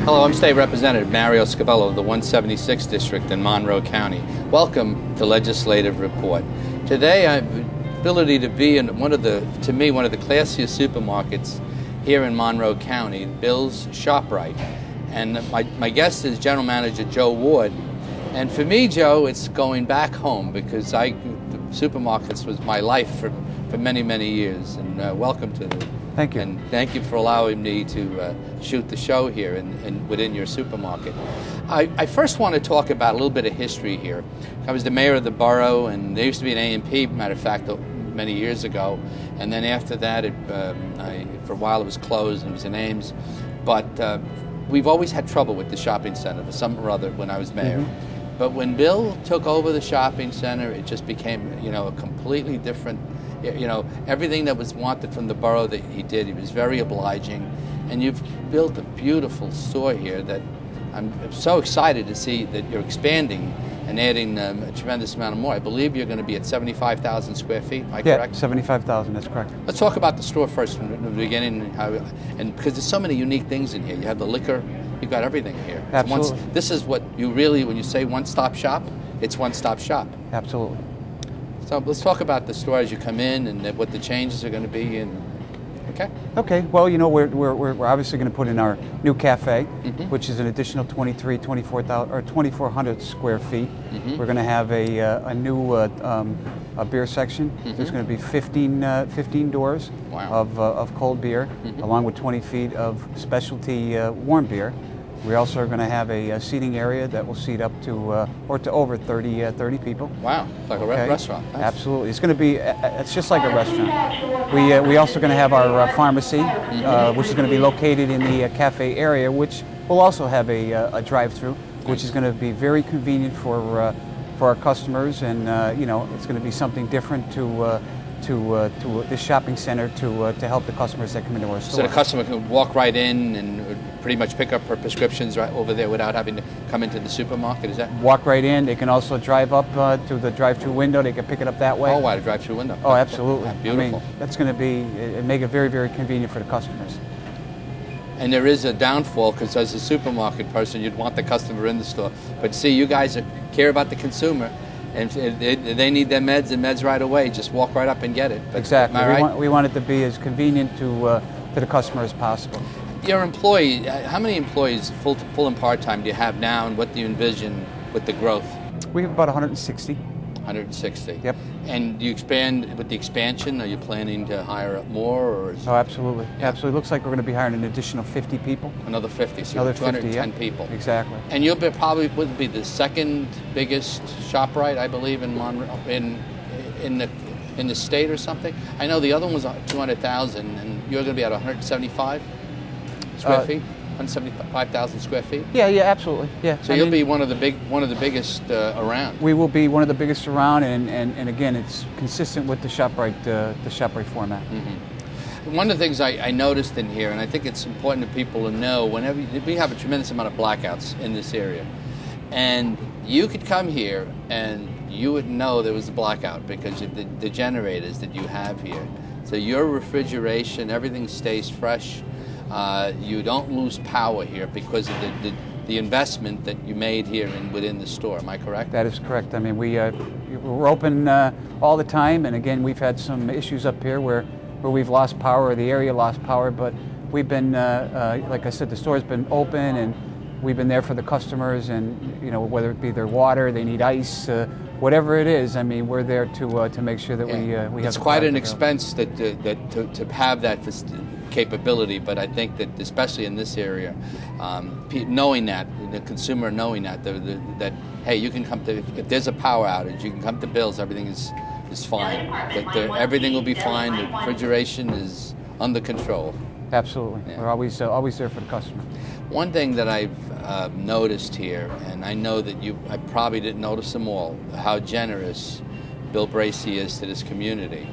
Hello, I'm State Representative Mario Scavello of the 176th District in Monroe County. Welcome to Legislative Report. Today I have the ability to be in one of the classiest supermarkets here in Monroe County, Bills Shop Rite. And my guest is General Manager Joe Ward. And for me, Joe, it's going back home because the supermarkets was my life for many, many years. And welcome to the... Thank you. And thank you for allowing me to shoot the show here within your supermarket. I first want to talk about a little bit of history here. I was the mayor of the borough, and there used to be an A&P, matter of fact, many years ago. And then after that, for a while it was closed and it was in Ames. But we've always had trouble with the shopping center for some or other when I was mayor. Mm-hmm. But when Bill took over the shopping center, it just became, a completely different. Everything that was wanted from the borough that he did. He was very obliging, and you've built a beautiful store here that I'm so excited to see that you're expanding and adding a tremendous amount of more. I believe you're going to be at 75,000 square feet. Am I correct? Yeah, 75,000. That's correct. Let's talk about the store first from the beginning, and because there's so many unique things in here. You have the liquor. You've got everything here. Absolutely. This is what you really, when you say one-stop shop, it's one-stop shop. Absolutely. So let's talk about the store as you come in and what the changes are going to be. Okay. Okay. Well, we're obviously going to put in our new cafe, which is an additional 2,400 square feet. We're going to have a new a beer section. There's going to be 15 doors of cold beer, along with 20 feet of specialty warm beer. We also are going to have a seating area that will seat up to over 30 people. Wow, it's like a restaurant. Nice. Absolutely, it's going to be. It's just like a restaurant. We also going to have our pharmacy, which is going to be located in the cafe area, which will also have a drive-through, which is going to be very convenient for our customers, and it's going to be something different to this shopping center to help the customers that come into our store. So the customer can walk right in and pretty much pick up her prescriptions right over there without having to come into the supermarket, is that? Walk right in. They can also drive up to the drive-through window. They can pick it up that way. Oh, wow, the drive-through window. Oh, absolutely. Beautiful. I mean, that's going to make it very, very convenient for the customers. And there is a downfall because as a supermarket person, you'd want the customer in the store. But see, you guys care about the consumer. And if they need their meds and meds right away, just walk right up and get it. But, exactly. Am I right? We want it to be as convenient to the customer as possible. Your employee, how many employees, full and part-time, do you have now, and what do you envision with the growth? We have about 160. 160. Yep. And do you expand with the expansion? Are you planning to hire more, or? Oh, absolutely. Yeah. Absolutely. Looks like we're going to be hiring an additional 50 people. Another 50. So another 210 50, people. Exactly. And you'll probably would be the second biggest ShopRite, I believe, in Monroe, in the state or something. I know the other one was 200,000, and you're going to be at 175 square feet. 175,000 square feet. Yeah, absolutely. Yeah. So you'll be one of the biggest around. We will be one of the biggest around, and again, it's consistent with the ShopRite format. One of the things I noticed in here, and I think it's important for people to know, whenever we have a tremendous amount of blackouts in this area, and you could come here and you would know there was a blackout because of the generators that you have here. So your refrigeration, everything stays fresh. You don't lose power here because of the investment that you made here within the store. Am I correct? That is correct. I mean, we're open all the time, and again, we've had some issues up here where we've lost power, or the area lost power, but we've been, like I said, the store's been open, and we've been there for the customers, and whether it be their water, they need ice, whatever it is. I mean, we're there to make sure that we have. It's quite an expense to have that capability, but I think that especially in this area, knowing that, the consumer knowing that hey, you can come to, if there's a power outage, you can come to Bill's, everything is fine. That everything will be fine. The refrigeration is under control. Absolutely. Yeah. We're always there for the customer. One thing that I've noticed here, and I know that I probably didn't notice them all, how generous Bill Bracey is to this community.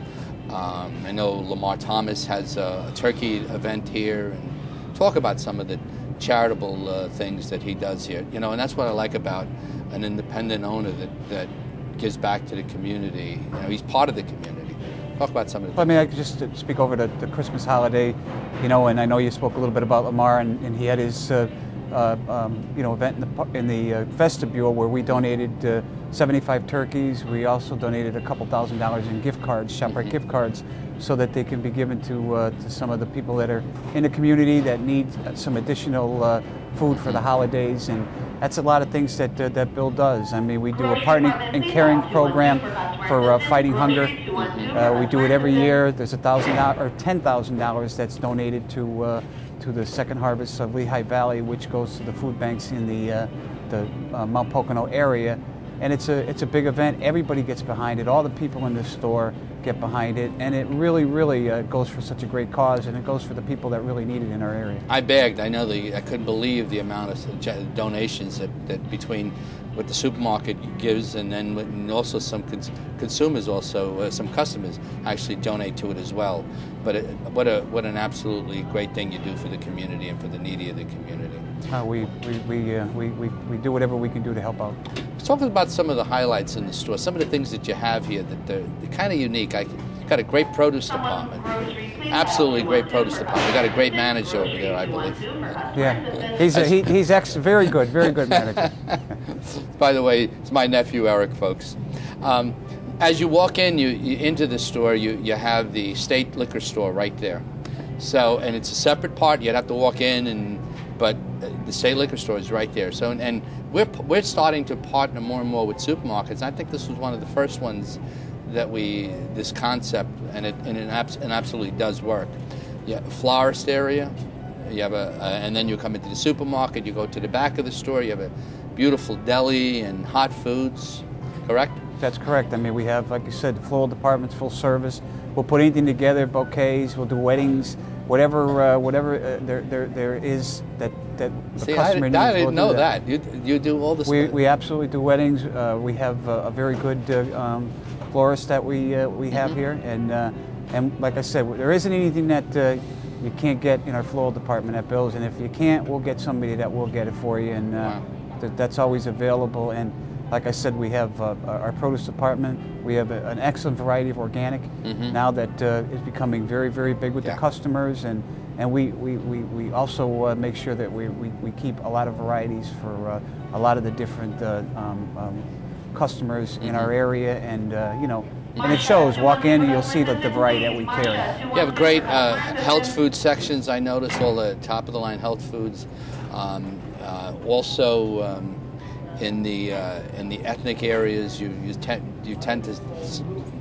I know Lamar Thomas has a turkey event here, and talk about some of the charitable things that he does here. And that's what I like about an independent owner that gives back to the community. He's part of the community. Talk about some of the. I mean, I could just speak over the Christmas holiday, and I know you spoke a little bit about Lamar, and he had his event in the vestibule where we donated 75 turkeys. We also donated a couple $1,000s in gift cards, Shop Rite gift cards, so that they can be given to some of the people that are in the community that need some additional food for the holidays. And that's a lot of things that that Bill does. I mean, we do a partnering and caring program for fighting hunger. We do it every year. There's $1,000 or $10,000 that's donated to the Second Harvest of Lehigh Valley, which goes to the food banks in the Mount Pocono area. And it's a big event. Everybody gets behind it. All the people in the store get behind it, and it really, really goes for such a great cause, and it goes for the people that really need it in our area. I begged. I know I couldn't believe the amount of donations that between what the supermarket gives, and then also some consumers, also some customers actually donate to it as well. But what an absolutely great thing you do for the community and for the needy of the community. We do whatever we can do to help out. Let's talk about some of the highlights in the store, some of the things that you have here that they're kind of unique. I got a great produce department, absolutely great produce department. We got a great manager over there, I believe. Yeah, he's very good manager. By the way, it's my nephew Eric, folks. As you walk in, you into the store, you have the state liquor store right there. So, and it's a separate part. You'd have to walk in, but the state liquor store is right there. So, and we're starting to partner more and more with supermarkets. I think this was one of the first ones that this concept, and it absolutely does work. You have a florist area. You have and then you come into the supermarket. You go to the back of the store. You have a beautiful deli and hot foods. Correct? That's correct. I mean, we have, like you said, the floral department's full service. We'll put anything together, bouquets. We'll do weddings, whatever there is that the customer needs. I didn't know that. You do all the stuff. We absolutely do weddings. We have a very good florist that we have here, and like I said, there isn't anything that you can't get in our floral department at Bills, and if you can't, we'll get somebody that will get it for you, and wow. That's always available. And like I said, we have our produce department. We have an excellent variety of organic now that is becoming very, very big with the customers, and we also make sure that we keep a lot of varieties for a lot of the different customers in our area, and and it shows. Walk in and you'll see the variety that we carry. You have great health food sections. I noticed all the top of the line health foods. Also, in the ethnic areas, you tend to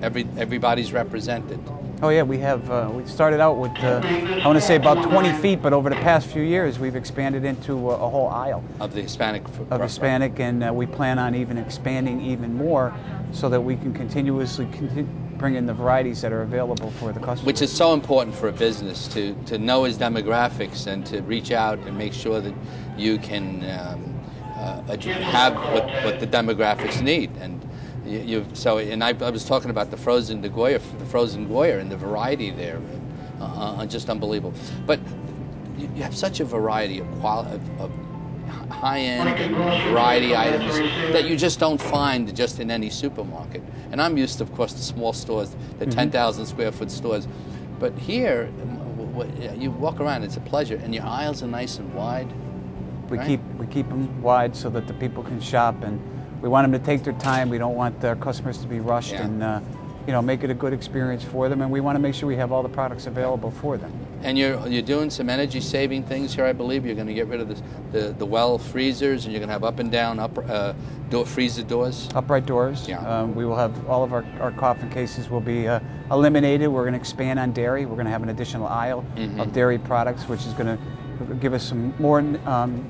everybody's represented. Oh yeah, we have. We started out with I want to say about 20 feet, but over the past few years, we've expanded into a whole aisle of the Hispanic. And we plan on even expanding even more, so that we can continuously bring in the varieties that are available for the customer. Which is so important for a business to know his demographics and to reach out and make sure that you can have what the demographics need. And I was talking about the frozen Goya, and the variety there, just unbelievable. But you have such a variety of high-end and variety items that you just don't find just in any supermarket. And I'm used to, of course, the small stores, the 10,000 square foot stores. But here, you walk around, it's a pleasure, and your aisles are nice and wide. We keep them wide so that the people can shop, and we want them to take their time. We don't want our customers to be rushed, and make it a good experience for them. And we want to make sure we have all the products available for them. And you're doing some energy saving things here, I believe. You're going to get rid of the well freezers, and you're going to have up and down freezer doors. Upright doors. Yeah. We will have all of our coffin cases will be eliminated. We're going to expand on dairy. We're going to have an additional aisle of dairy products, which is going to give us some more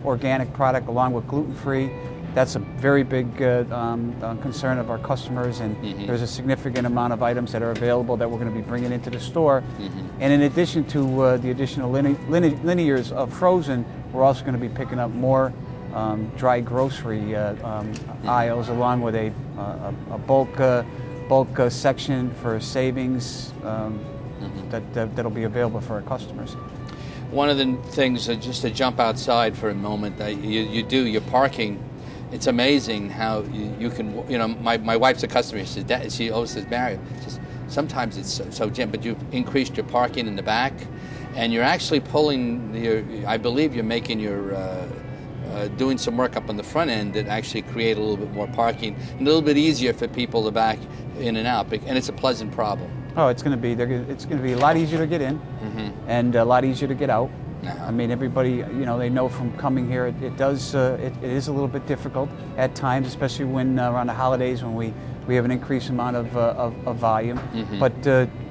organic product along with gluten-free. That's a very big concern of our customers, and there's a significant amount of items that are available that we're going to be bringing into the store. And in addition to the additional linears of frozen, we're also going to be picking up more dry grocery aisles, along with a bulk section for savings that'll be available for our customers. One of the things, just to jump outside for a moment, you do your parking. It's amazing how you can, my wife's a customer. She always says, Mario, sometimes it's so Jim, but you've increased your parking in the back, and you're actually pulling I believe you're making your doing some work up on the front end that actually create a little bit more parking and a little bit easier for people to back in and out. And it's a pleasant problem. Oh, it's going to be a lot easier to get in, and a lot easier to get out. I mean, everybody, you know, they know from coming here, it is a little bit difficult at times, especially when around the holidays when we have an increased amount of volume. But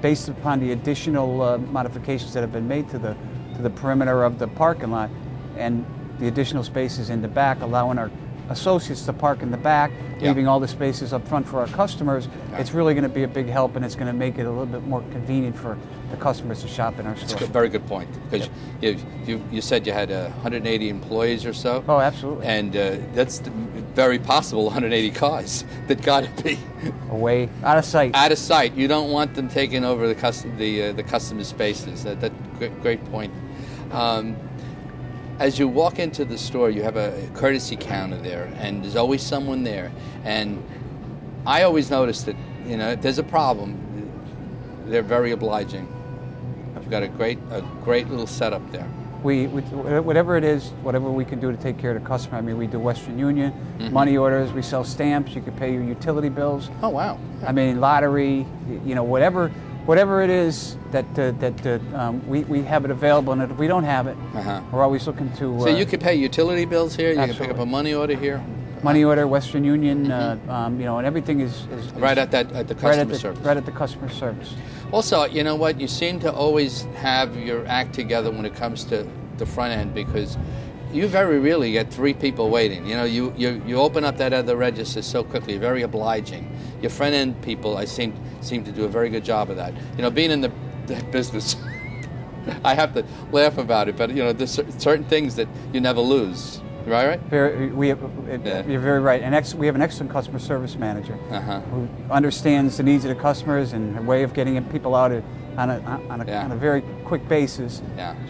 based upon the additional modifications that have been made to the perimeter of the parking lot and the additional spaces in the back, allowing our associates to park in the back, leaving all the spaces up front for our customers, it's really going to be a big help, and it's going to make it a little bit more convenient for the customers to shop in our store. That's a very good point, because you said you had 180 employees or so. Oh, absolutely. And that's very possible 180 cars that got to be away, out of sight. Out of sight. You don't want them taking over the customer spaces. That great point. As you walk into the store, you have a courtesy counter there, and there's always someone there. And I always notice that, you know, if there's a problem, they're very obliging. I've got a great little setup there. We whatever it is, whatever we can do to take care of the customer. I mean, we do Western Union, money orders, we sell stamps. You can pay your utility bills. Oh, wow. I mean, lottery. You know, whatever it is that we have it available, and if we don't have it, we're always looking to. So you can pay utility bills here. You absolutely. can pick up a money order here. Money order, Western Union, you know, and everything is right at the customer service. Right at the customer service. Also, you know what? You seem to always have your act together when it comes to the front end, because you very rarely get 3 people waiting. You know, you open up that other register so quickly. You're very obliging. Your front end people, I seem to do a very good job of that. You know, being in the business, I have to laugh about it, but you know, there's certain things that you never lose. Right? You're very right. And we have an excellent customer service manager who understands the needs of the customers and her way of getting people out on a very quick basis.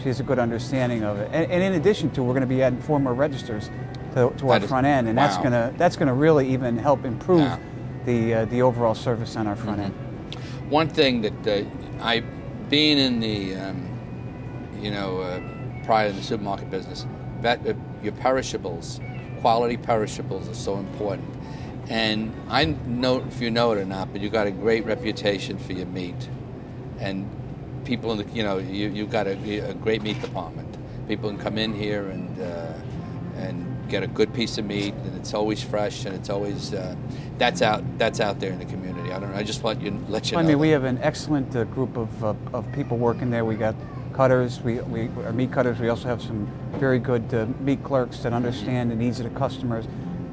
She has a good understanding of it. And in addition to, we're going to be adding 4 more registers to our front end, and that's going to really even help improve the overall service on our front end. One thing that being in the prior to the supermarket business, your perishables, quality perishables are so important. And I know if you know it or not, but you got a great reputation for your meat. And people, you've got a great meat department. People can come in here and get a good piece of meat, and it's always fresh, and it's always that's out there in the community. I don't know. I just want to let you know. I mean, we have an excellent group of people working there. We got cutters, our meat cutters. We also have some very good meat clerks that understand the needs of the customers.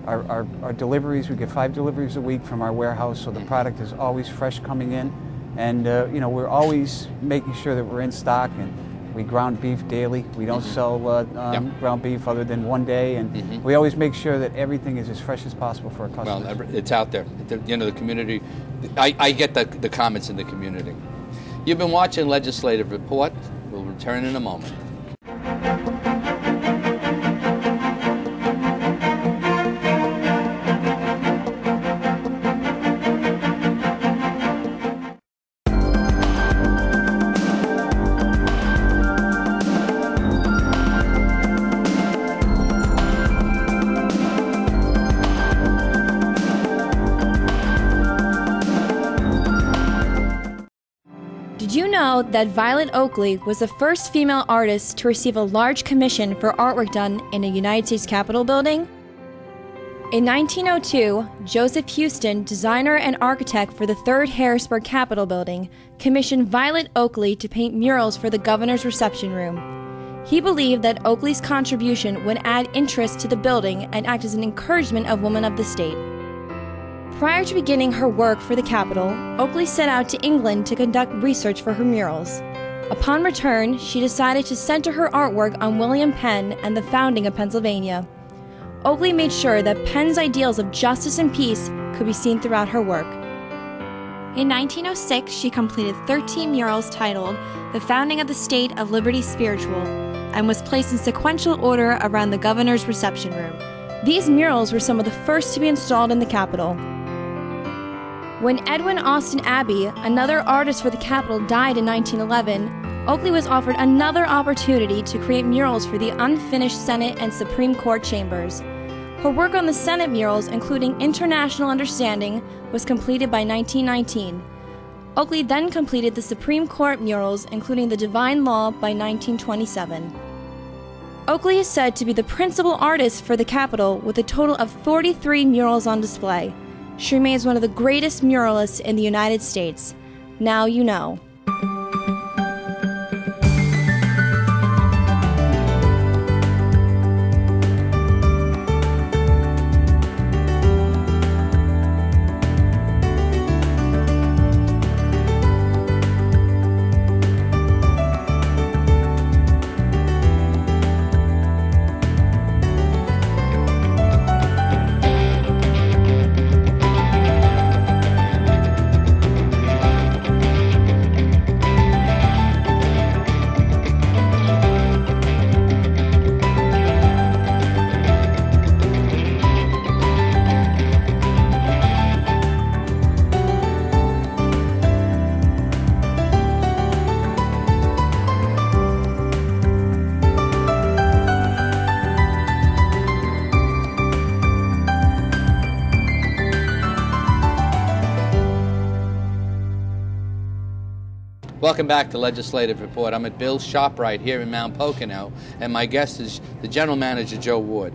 Our deliveries, we get 5 deliveries a week from our warehouse, so the product is always fresh coming in. And we're always making sure that we're in stock, and we ground beef daily. We don't sell ground beef other than one day, and we always make sure that everything is as fresh as possible for our customers. Well, it's out there. The community, I get the comments in the community. You've been watching Legislative Report. We'll return in a moment. Did you know that Violet Oakley was the first female artist to receive a large commission for artwork done in a United States Capitol building? In 1902, Joseph Houston, designer and architect for the 3rd Harrisburg Capitol building, commissioned Violet Oakley to paint murals for the governor's reception room. He believed that Oakley's contribution would add interest to the building and act as an encouragement of women of the state. Prior to beginning her work for the Capitol, Oakley set out to England to conduct research for her murals. Upon return, she decided to center her artwork on William Penn and the founding of Pennsylvania. Oakley made sure that Penn's ideals of justice and peace could be seen throughout her work. In 1906, she completed 13 murals titled The Founding of the State of Liberty Spiritual, and was placed in sequential order around the governor's reception room. These murals were some of the first to be installed in the Capitol. When Edwin Austin Abbey, another artist for the Capitol, died in 1911, Oakley was offered another opportunity to create murals for the unfinished Senate and Supreme Court chambers. Her work on the Senate murals, including International Understanding, was completed by 1919. Oakley then completed the Supreme Court murals, including the Divine Law, by 1927. Oakley is said to be the principal artist for the Capitol, with a total of 43 murals on display. She remains one of the greatest muralists in the United States. Now you know. Welcome back to Legislative Report. I'm at Bills Shop Rite here in Mount Pocono, and my guest is the General Manager, Joe Ward.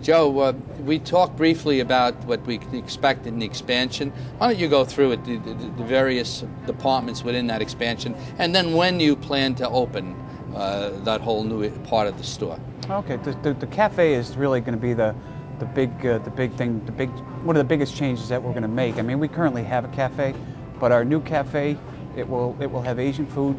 Joe, we talked briefly about what we expect in the expansion. Why don't you go through it, the various departments within that expansion, and then when you plan to open that whole new part of the store? Okay, the cafe is really going to be the big thing, one of the biggest changes that we're going to make. I mean, we currently have a cafe, but our new cafe, it will have Asian food,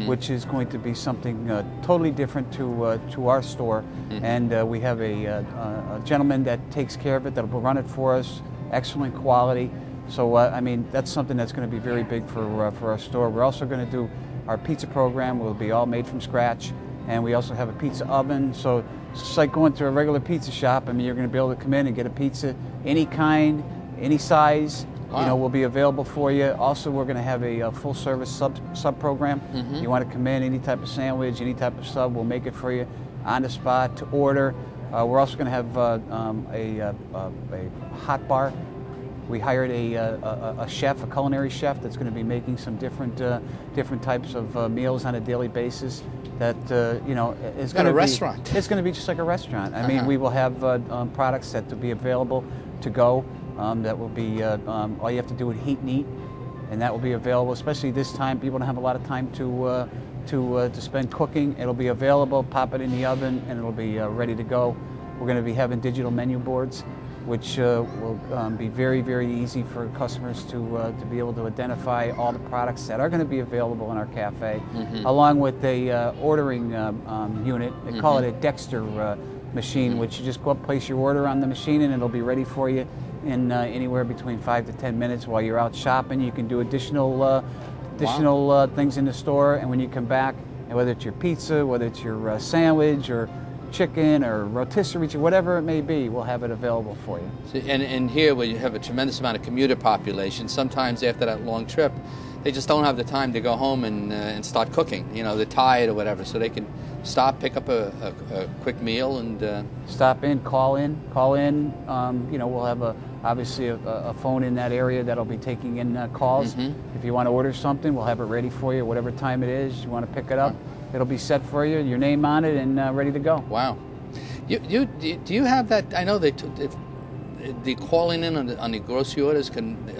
which is going to be something totally different to our store. And we have a gentleman that takes care of it, that will run it for us, excellent quality. So I mean, that's something that's going to be very big for our store. We're also going to do our pizza program. Will be all made from scratch, and we also have a pizza oven. So it's just like going to a regular pizza shop. I mean, you're going to be able to come in and get a pizza, any kind, any size. Wow. You know, will be available for you. Also, we're going to have a full-service sub program. You want to come in, any type of sandwich, any type of sub, we'll make it for you on the spot to order. We're also going to have a hot bar. We hired a chef, a culinary chef, that's going to be making some different types of meals on a daily basis. That you know, is going to be a restaurant. It's going to be just like a restaurant. I mean, we will have products that will be available to go. That will be all you have to do is heat and eat, and that will be available. Especially this time, people don't have a lot of time to spend cooking. It'll be available. Pop it in the oven, and it'll be ready to go. We're going to be having digital menu boards, which will be very, very easy for customers to be able to identify all the products that are going to be available in our cafe, along with a ordering unit. They call it a Dexter machine, which you just go up, place your order on the machine, and it'll be ready for you in anywhere between 5 to 10 minutes while you're out shopping. You can do additional things in the store, and when you come back, and whether it's your pizza, whether it's your sandwich, or chicken, or rotisserie, whatever it may be, we'll have it available for you. So, and here, where you have a tremendous amount of commuter population, sometimes after that long trip, they just don't have the time to go home and start cooking. You know, they're tired or whatever, so they can stop, pick up a quick meal, and stop in, call in. You know, we'll have obviously a phone in that area that'll be taking in calls. If you want to order something, we'll have it ready for you, whatever time it is you want to pick it up. It'll be set for you, your name on it, and ready to go. Wow. Do you have that? I know the calling in on the grocery orders.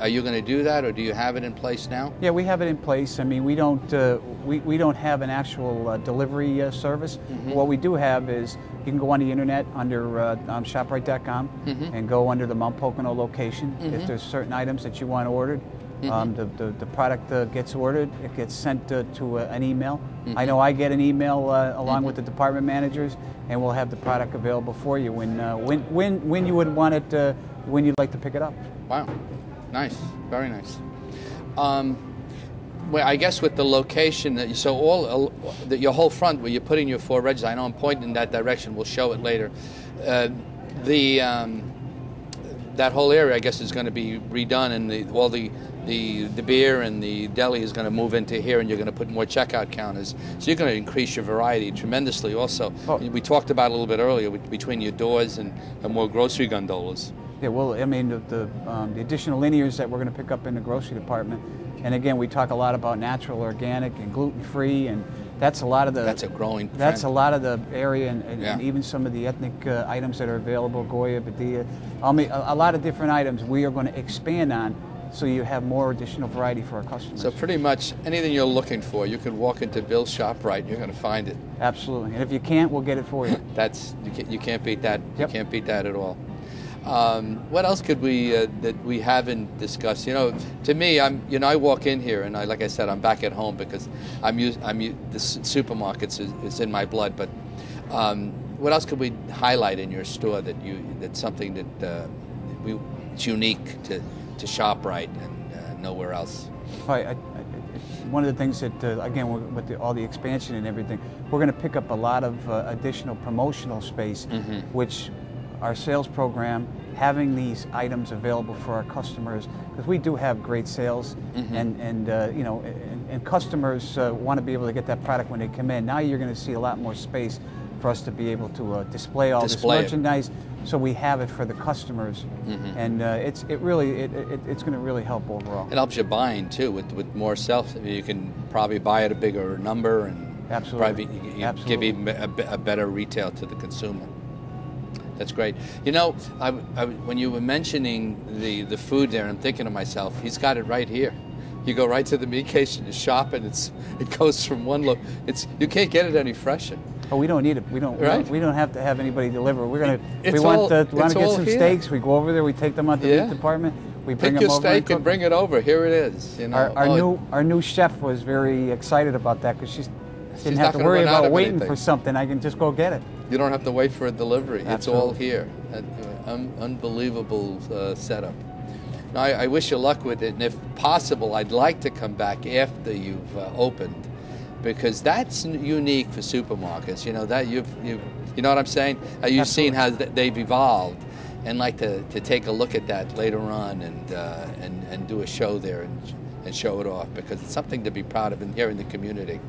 Are you going to do that, or do you have it in place now? Yeah, we have it in place. I mean, we don't have an actual delivery service. What we do have is you can go on the internet under shoprite.com and go under the Mount Pocono location. If there's certain items that you want ordered, the product gets ordered. It gets sent to an email. I know I get an email along with the department managers, and we'll have the product available for you when you would want it, when you'd like to pick it up. Wow, nice, very nice. Well, I guess with the location, so your whole front where you're putting your 4 registers, I know I'm pointing in that direction. We'll show it later. That whole area, I guess, is going to be redone, and all the the beer and the deli is going to move into here, and you're going to put more checkout counters. So you're going to increase your variety tremendously. Also, we talked about a little bit earlier between your doors and more grocery gondolas. Yeah, well, I mean, the additional linears that we're going to pick up in the grocery department, and again, we talk a lot about natural, organic, and gluten-free, and that's a lot of the. That's a growing trend. That's a lot of the area, and even some of the ethnic items that are available, Goya, Badia, a lot of different items we are going to expand on, so you have more additional variety for our customers. So pretty much anything you're looking for, you can walk into Bills Shop Rite, you're going to find it. Absolutely, and if you can't, we'll get it for you. You can't beat that. Yep. You can't beat that at all. What else could we that we haven't discussed? To me, I walk in here and like I said, I'm back at home because the supermarkets is in my blood. But what else could we highlight in your store that's something that it's unique to ShopRite and nowhere else? One of the things that again with all the expansion and everything, we're going to pick up a lot of additional promotional space, which our sales program, having these items available for our customers, because we do have great sales, and customers want to be able to get that product when they come in. Now you're going to see a lot more space for us to be able to display all this merchandise, so we have it for the customers, and it's going to really help overall. It helps you buying too with more sales. I mean, you can probably buy at a bigger number and absolutely give you a better retail to the consumer. That's great. When you were mentioning the food there, I'm thinking to myself, he's got it right here. You go right to the meat case and you shop, and it goes from one look. You can't get it any fresher. Oh, we don't need it. We don't have to have anybody deliver. We want to get some here. steaks. We go over there. We take them out to the meat department. We bring Pick them your over steak and bring it over. Here it is. Our new chef was very excited about that because she didn't have to worry about waiting for something. I can just go get it. You don't have to wait for a delivery. Absolutely. It's all here. Unbelievable setup. Now, I wish you luck with it, and if possible, I'd like to come back after you've opened, because that's unique for supermarkets. That you know what I'm saying? You've seen how they've evolved, and like to take a look at that later on and do a show there and show it off, because it's something to be proud of here in the community.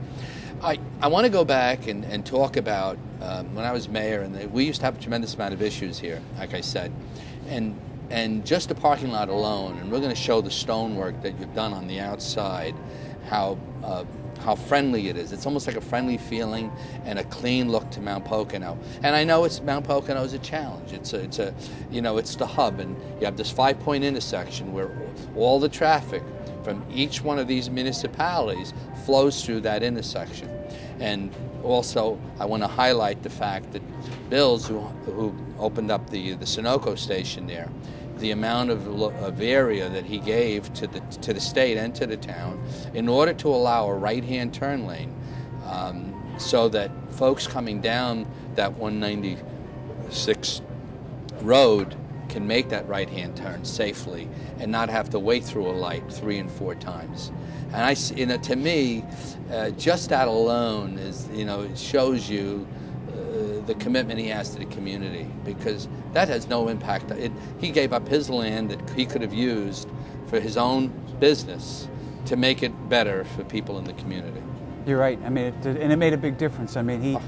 I want to go back and talk about when I was mayor, and we used to have a tremendous amount of issues here, like I said, and just the parking lot alone, and we're going to show the stonework that you've done on the outside, how friendly it is. It's almost like a friendly feeling and a clean look to Mount Pocono. And I know Mount Pocono is a challenge. It's the hub, and you have this 5-point intersection where all the traffic from each one of these municipalities flows through that intersection. And also, I want to highlight the fact that Bills, who opened up the Sunoco station there, the amount of area that he gave to the state and to the town in order to allow a right-hand turn lane, so that folks coming down that 196 road can make that right-hand turn safely and not have to wait through a light 3 and 4 times. And to me, just that alone is, it shows you the commitment he has to the community, because that has no impact. He gave up his land that he could have used for his own business to make it better for people in the community. You're right. I mean, it made a big difference. I mean,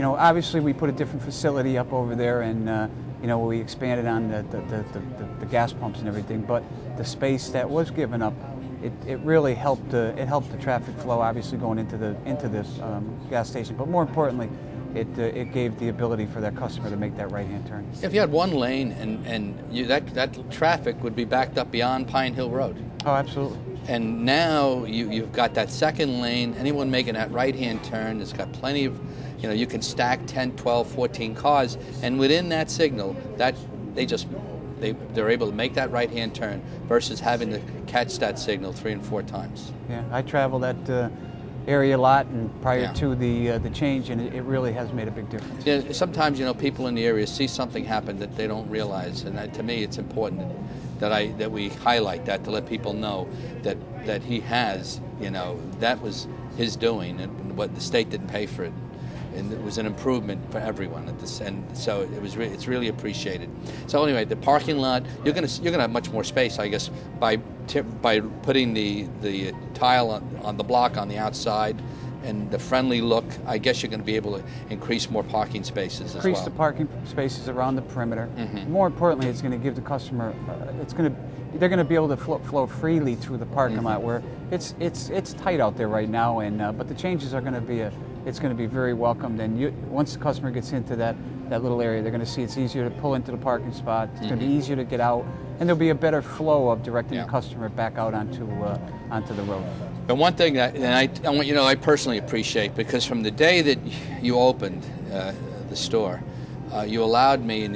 obviously we put a different facility up over there, and we expanded on the gas pumps and everything. But the space that was given up, it really helped. It helped the traffic flow, obviously going into this gas station. But more importantly, it gave the ability for that customer to make that right-hand turn. If you had one lane and that traffic would be backed up beyond Pine Hill Road. Oh, absolutely. And now you've got that second lane. Anyone making that right-hand turn has got plenty of, you can stack 10, 12, 14 cars, and within that signal, they're able to make that right-hand turn versus having to catch that signal 3 and 4 times. Yeah, I travel that area a lot, and prior to the change, and it really has made a big difference. Yeah, sometimes people in the area see something happen that they don't realize, and to me it's important that we highlight that, to let people know that he has, that was his doing, and what the state didn't pay for it. and it was an improvement for everyone at this, and so it's really appreciated. So anyway, the parking lot, you're gonna have much more space, I guess, by putting the tile on the block on the outside and the friendly look. I guess you're going to be able to increase more parking spaces as well. Increase the parking spaces around the perimeter. More importantly, it's going to give the customer, they're going to be able to flow freely through the parking lot, where it's tight out there right now, and but the changes are going to be it's going to be very welcomed. And once the customer gets into that little area, they're going to see it's easier to pull into the parking spot. It's going to be easier to get out, and there'll be a better flow of directing the customer back out onto the road. And one thing that I personally appreciate, because from the day that you opened the store, you allowed me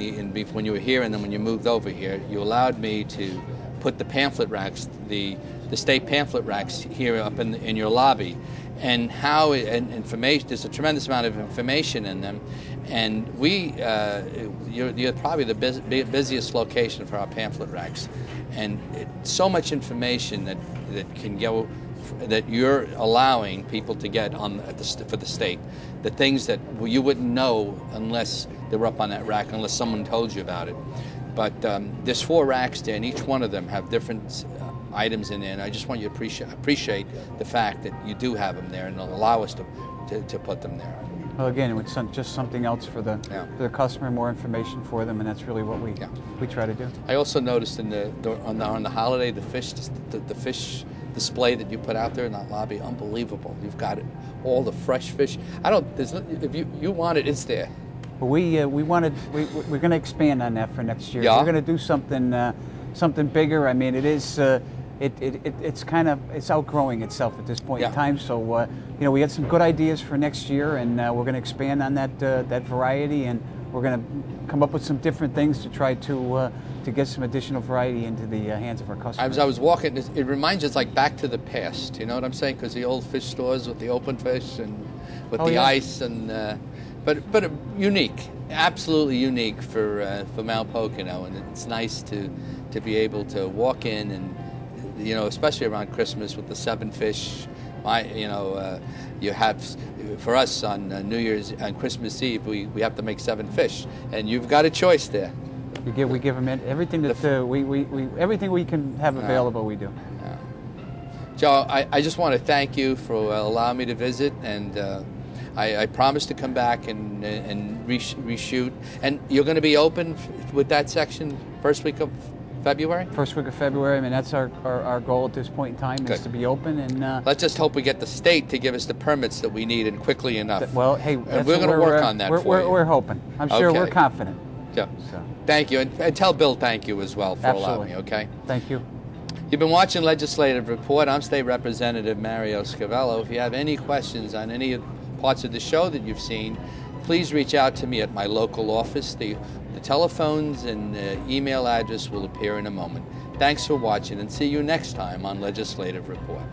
when you were here, and then when you moved over here, you allowed me to put the pamphlet racks, the state pamphlet racks here up in your lobby, and how information. There's a tremendous amount of information in them, and you're probably the busiest location for our pamphlet racks, and so much information that can go. That you're allowing people to get for the state, the things that you wouldn't know unless they were up on that rack, unless someone told you about it. But there's 4 racks there, and each one of them have different items in there. And I just want you to appreciate the fact that you do have them there, and allow us to put them there. Well, again, it's just something else for the customer, more information for them, and that's really what we try to do. I also noticed on the holiday, the fish display that you put out there in that lobby, unbelievable. You've got all the fresh fish. If you want it, it's there. Well, we're going to expand on that for next year. Yeah. We're going to do something bigger. I mean, it's outgrowing itself at this point in time. So we had some good ideas for next year, and we're going to expand on that variety, and we're going to come up with some different things to try to get some additional variety into the hands of our customers. As I was walking, it reminds us like back to the past. You know what I'm saying? Because the old fish stores with the open fish and with the ice, and but unique, absolutely unique for Mount Pocono, and it's nice to be able to walk in and especially around Christmas with the 7 fish. You have, for us on New Year's, on Christmas Eve, we have to make 7 fish, and you've got a choice there. We give them everything that everything we can have available. We do. Joe, I just want to thank you for allowing me to visit, and I promise to come back and reshoot. And you're going to be open with that section first week of February? First week of February. I mean, that's our goal at this point in time. Is to be open. And let's just hope we get the state to give us the permits that we need, and quickly enough. Well, hey, and we're going to work on that for you. We're hoping. I'm sure we're confident. Yeah. So. Thank you, and tell Bill thank you as well for allowing me. Okay. Thank you. You've been watching Legislative Report. I'm State Representative Mario Scavello. If you have any questions on any parts of the show that you've seen, please reach out to me at my local office. The telephones and email address will appear in a moment. Thanks for watching, and see you next time on Legislative Report.